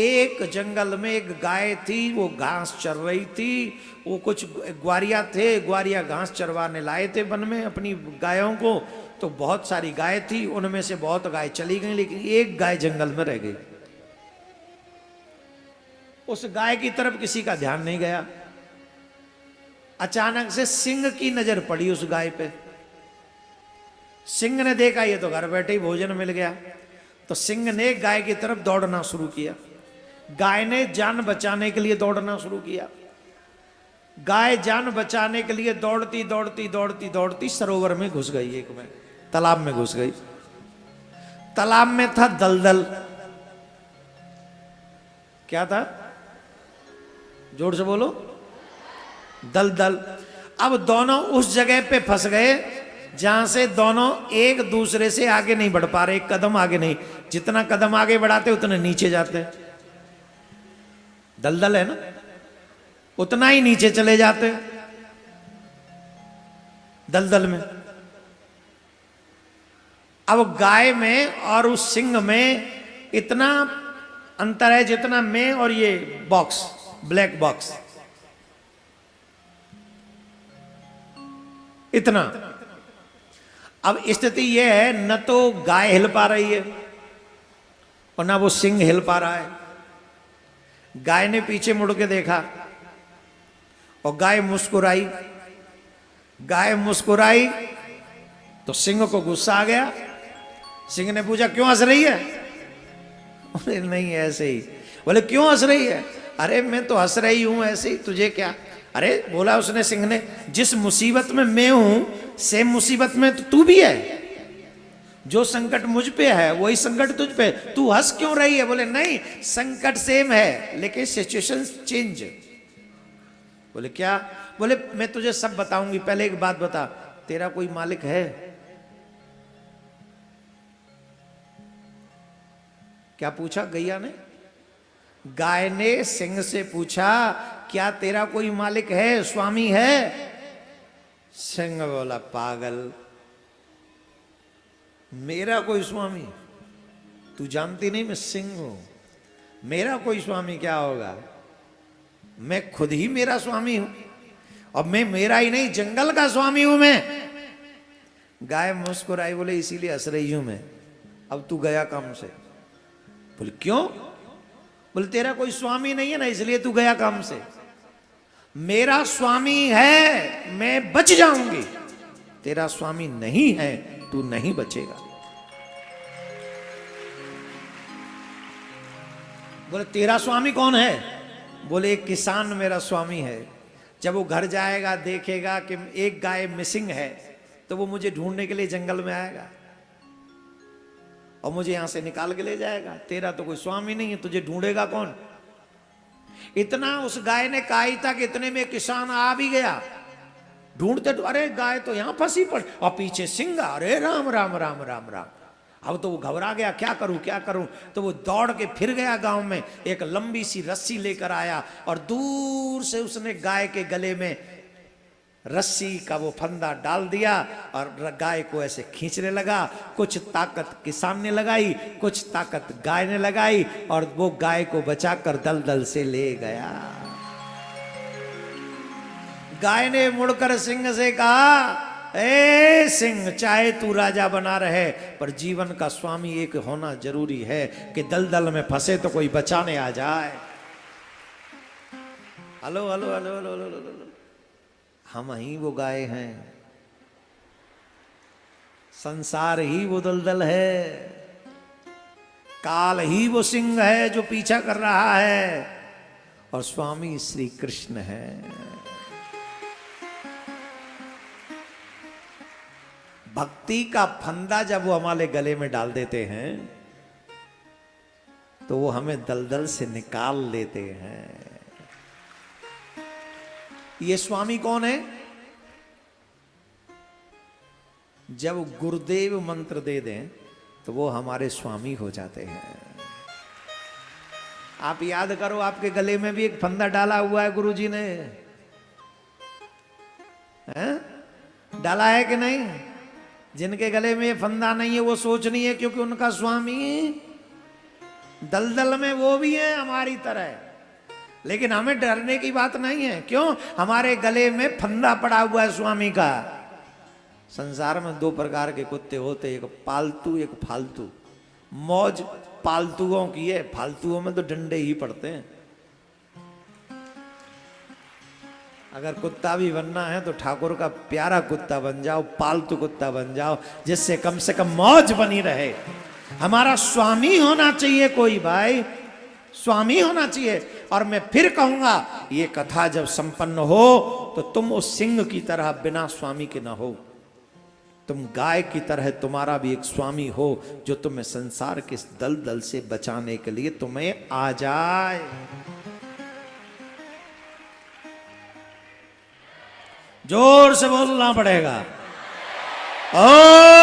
एक जंगल में एक गाय थी, वो घास चर रही थी। वो कुछ ग्वारिया थे, ग्वारिया घास चरवाने लाए थे वन में अपनी गायों को। तो बहुत सारी गाय थी, उनमें से बहुत गाय चली गई, लेकिन एक गाय जंगल में रह गई। उस गाय की तरफ किसी का ध्यान नहीं गया। अचानक से सिंह की नजर पड़ी उस गाय पे। सिंह ने देखा ये तो घर बैठे ही भोजन मिल गया, तो सिंह ने गाय की तरफ दौड़ना शुरू किया। गाय ने जान बचाने के लिए दौड़ना शुरू किया। गाय जान बचाने के लिए दौड़ती दौड़ती दौड़ती दौड़ती सरोवर में घुस गई, एक में तालाब में घुस गई। तालाब में था दलदल। क्या था? जोर से बोलो। दलदल। अब दोनों उस जगह पे फंस गए जहां से दोनों एक दूसरे से आगे नहीं बढ़ पा रहे, एक कदम आगे नहीं। जितना कदम आगे बढ़ाते उतने नीचे जाते। दलदल है ना, उतना ही नीचे चले जाते दलदल में। अब गाय में और उस सिंह में इतना अंतर है जितना मैं और ये बॉक्स, ब्लैक बॉक्स, इतना। अब स्थिति यह है, न तो गाय हिल पा रही है और ना वो सिंह हिल पा रहा है। गाय ने पीछे मुड़ के देखा और गाय मुस्कुराई। गाय मुस्कुराई तो सिंह को गुस्सा आ गया। सिंह ने पूछा, क्यों हंस रही है? बोले, नहीं ऐसे ही। बोले, क्यों हंस रही है? अरे मैं तो हंस रही हूं ऐसे ही, तुझे क्या? अरे बोला उसने, सिंह ने, जिस मुसीबत में मैं हूं सेम मुसीबत में तो तू भी है। जो संकट मुझ पे है वही संकट तुझ पे, तू हंस क्यों रही है? बोले, नहीं संकट सेम है लेकिन सिचुएशन चेंज। बोले, क्या? बोले, मैं तुझे सब बताऊंगी, पहले एक बात बता, तेरा कोई मालिक है? क्या पूछा गैया ने? गाय ने सिंह से पूछा, क्या तेरा कोई मालिक है, स्वामी है? सिंह बोला, पागल, मेरा कोई स्वामी? तू जानती नहीं मैं सिंह हूं, मेरा कोई स्वामी क्या होगा? मैं खुद ही मेरा स्वामी हूं, और मैं मेरा ही नहीं जंगल का स्वामी हूं मैं। गाय मुस्कुराई, बोले, इसीलिए हंस रही हूं मैं, अब तू गया काम से। बोले, क्यों? बोले, तेरा कोई स्वामी नहीं है ना, इसलिए तू गया काम से। मेरा स्वामी है, मैं बच जाऊंगी। तेरा स्वामी नहीं है, तू नहीं बचेगा। बोले, तेरा स्वामी कौन है? बोले, एक किसान मेरा स्वामी है। जब वो घर जाएगा देखेगा कि एक गाय मिसिंग है तो वो मुझे ढूंढने के लिए जंगल में आएगा और मुझे यहां से निकाल के ले जाएगा। तेरा तो कोई स्वामी नहीं है, तुझे ढूंढेगा कौन? इतना उस गाय ने कहा ही था कि इतने में किसान आ भी गया। ढूंढते, अरे गाय तो यहां फंसी पड़, और पीछे सिंह, अरे राम राम राम राम राम। अब तो वो घबरा गया, क्या करूं क्या करूं। तो वो दौड़ के फिर गया गांव में, एक लंबी सी रस्सी लेकर आया और दूर से उसने गाय के गले में रस्सी का वो फंदा डाल दिया और गाय को ऐसे खींचने लगा। कुछ ताकत किसान ने लगाई, कुछ ताकत गाय ने लगाई, और वो गाय को बचाकर दलदल से ले गया। गाय ने मुड़कर सिंह से कहा, ए सिंह, चाहे तू राजा बना रहे पर जीवन का स्वामी एक होना जरूरी है कि दलदल में फंसे तो कोई बचाने आ जाए। Hello hello hello hello hello, हम ही वो गाय हैं, संसार ही वो दलदल है, काल ही वो सिंह है जो पीछा कर रहा है, और स्वामी श्री कृष्ण है। भक्ति का फंदा जब वो हमारे गले में डाल देते हैं तो वो हमें दलदल से निकाल लेते हैं। ये स्वामी कौन है? जब गुरुदेव मंत्र दे दें तो वो हमारे स्वामी हो जाते हैं। आप याद करो, आपके गले में भी एक फंदा डाला हुआ है गुरुजी ने, हैं? डाला है कि नहीं? जिनके गले में फंदा नहीं है वो सोच नहीं है, क्योंकि उनका स्वामी दलदल में वो भी हैं हमारी तरह, लेकिन हमें डरने की बात नहीं है। क्यों? हमारे गले में फंदा पड़ा हुआ है स्वामी का। संसार में दो प्रकार के कुत्ते होते, एक पालतू एक फालतू। मौज पालतुओं की है, फालतुओं में तो डंडे ही पड़ते हैं। अगर कुत्ता भी बनना है तो ठाकुर का प्यारा कुत्ता बन जाओ, पालतू कुत्ता बन जाओ, जिससे कम से कम मौज बनी रहे। हमारा स्वामी होना चाहिए कोई भाई, स्वामी होना चाहिए। और मैं फिर कहूंगा, ये कथा जब संपन्न हो तो तुम उस सिंह की तरह बिना स्वामी के ना हो, तुम गाय की तरह तुम्हारा भी एक स्वामी हो, जो तुम्हें संसार के इस दलदल से बचाने के लिए तुम्हें आ जाए। जोर से बोलना पड़ेगा। ओ